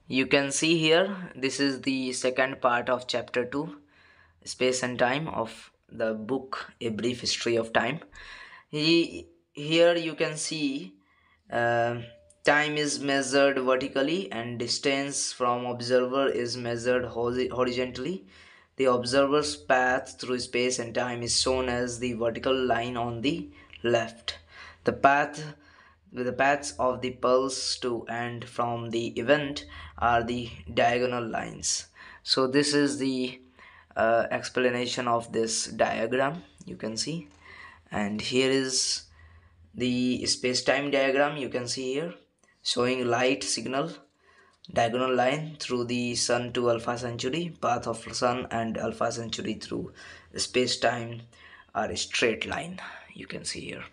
You can see here, this is the second part of chapter 2, Space and Time, of the book A Brief History of Time. Here you can see uh, time is measured vertically and distance from observer is measured horizontally. The observer's path through space and time is shown as the vertical line on the left. The path the paths of the pulse to and from the event are the diagonal lines. So this is the explanation of this diagram, you can see. And here is the space-time diagram, you can see here, showing light signal diagonal line through the sun to Alpha Centauri. Path of sun and Alpha Centauri through space-time are a straight line, you can see here.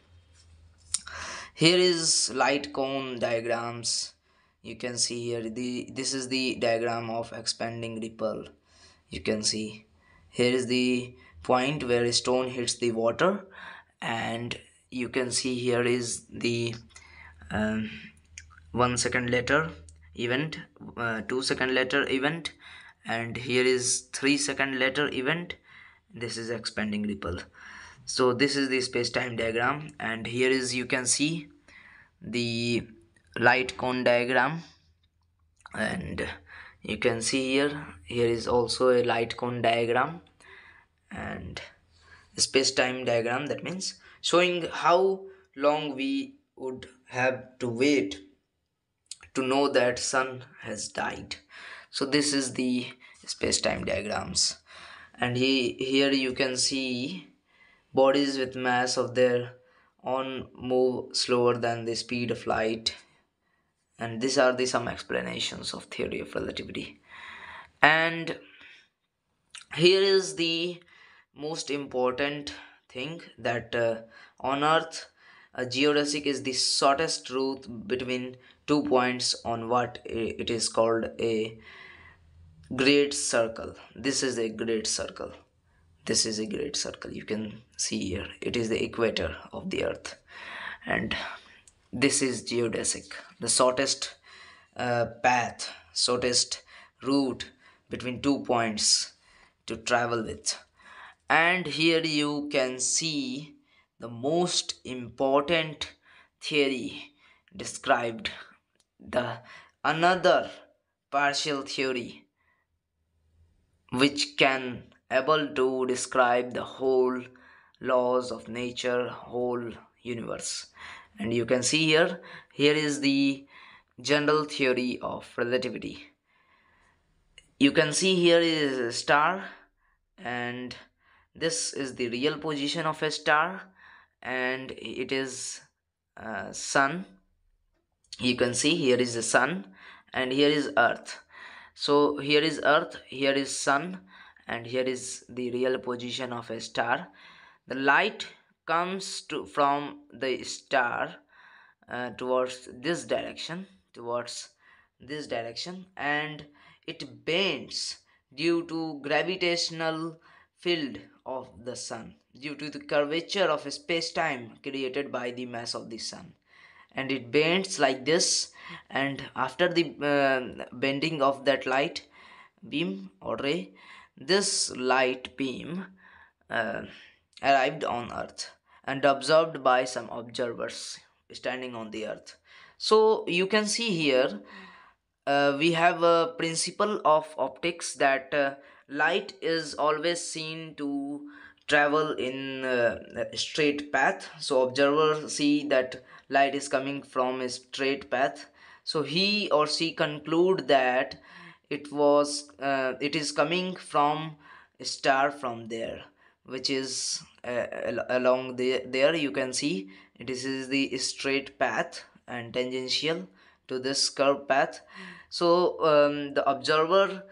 Here is light cone diagrams. You can see here, this is the diagram of expanding ripple. You can see here is the point where a stone hits the water, and you can see here is the um, 1 second later event, 2 second later event, and here is 3 second later event. This is expanding ripple. So this is the space-time diagram, and here is, you can see, the light cone diagram. And you can see here is also a light cone diagram and space-time diagram, that means showing how long we would have to wait to know that sun has died. So this is the space-time diagrams. And here you can see bodies with mass of their own move slower than the speed of light. And these are the some explanations of theory of relativity. And here is the most important thing, that on earth a geodesic is the shortest route between 2 points on what it is called a great circle. This is a great circle. This is a great circle, you can see here, it is the equator of the earth. And this is geodesic, the shortest path, shortest route between 2 points to travel with. And here you can see the most important theory described, the another partial theory which can able to describe the whole laws of nature, whole universe. And you can see here is the general theory of relativity. You can see here is a star, and this is the real position of a star, and it is sun. You can see here is the sun and here is earth. So here is earth, here is sun, and here is the real position of a star. The light comes from the star towards this direction, and it bends due to gravitational field of the sun, due to the curvature of space-time created by the mass of the sun. And it bends like this, and after the bending of that light beam or ray, this light beam uh, arrived on earth and observed by some observers standing on the earth. So you can see here, we have a principle of optics, that light is always seen to travel in a straight path. So observers see that light is coming from a straight path, so he or she conclude that it is coming from a star from there, which is along there you can see this is the straight path and tangential to this curved path. So the observer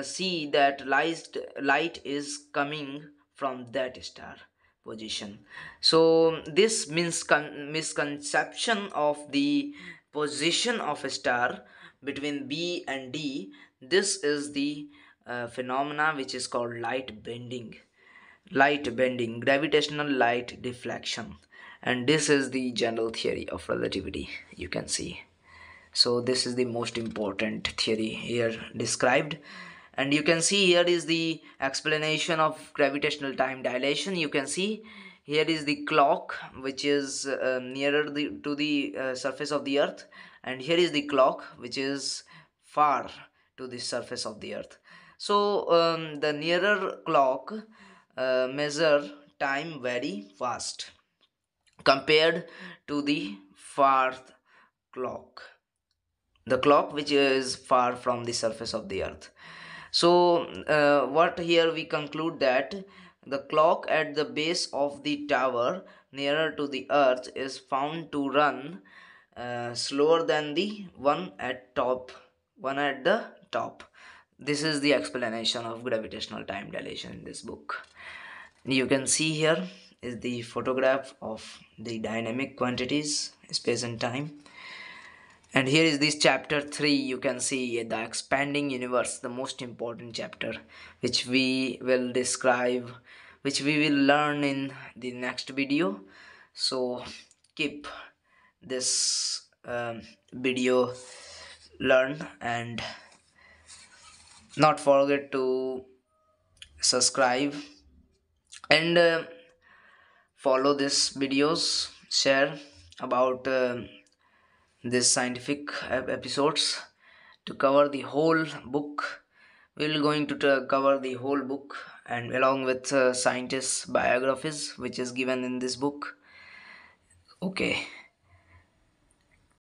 see that light is coming from that star position. So this misconception of the position of a star between B and D, this is the phenomena which is called light bending, gravitational light deflection. And this is the general theory of relativity, you can see. So this is the most important theory here described. And you can see here is the explanation of gravitational time dilation. You can see here is the clock, which is nearer to the surface of the earth, and here is the clock which is far to the surface of the earth. So the nearer clock measure time very fast compared to the far clock, the clock which is far from the surface of the earth. So what here we conclude that the clock at the base of the tower nearer to the earth is found to run slower than the one at the top. This is the explanation of gravitational time dilation in this book. You can see here is the photograph of the dynamic quantities, space and time. And here is this chapter 3. You can see the expanding universe, the most important chapter, which we will describe, which we will learn in the next video. So keep this video learn, and not forget to subscribe and follow this videos, share about this scientific episodes to cover the whole book. We're going to cover the whole book, and along with scientists biographies which is given in this book. Okay.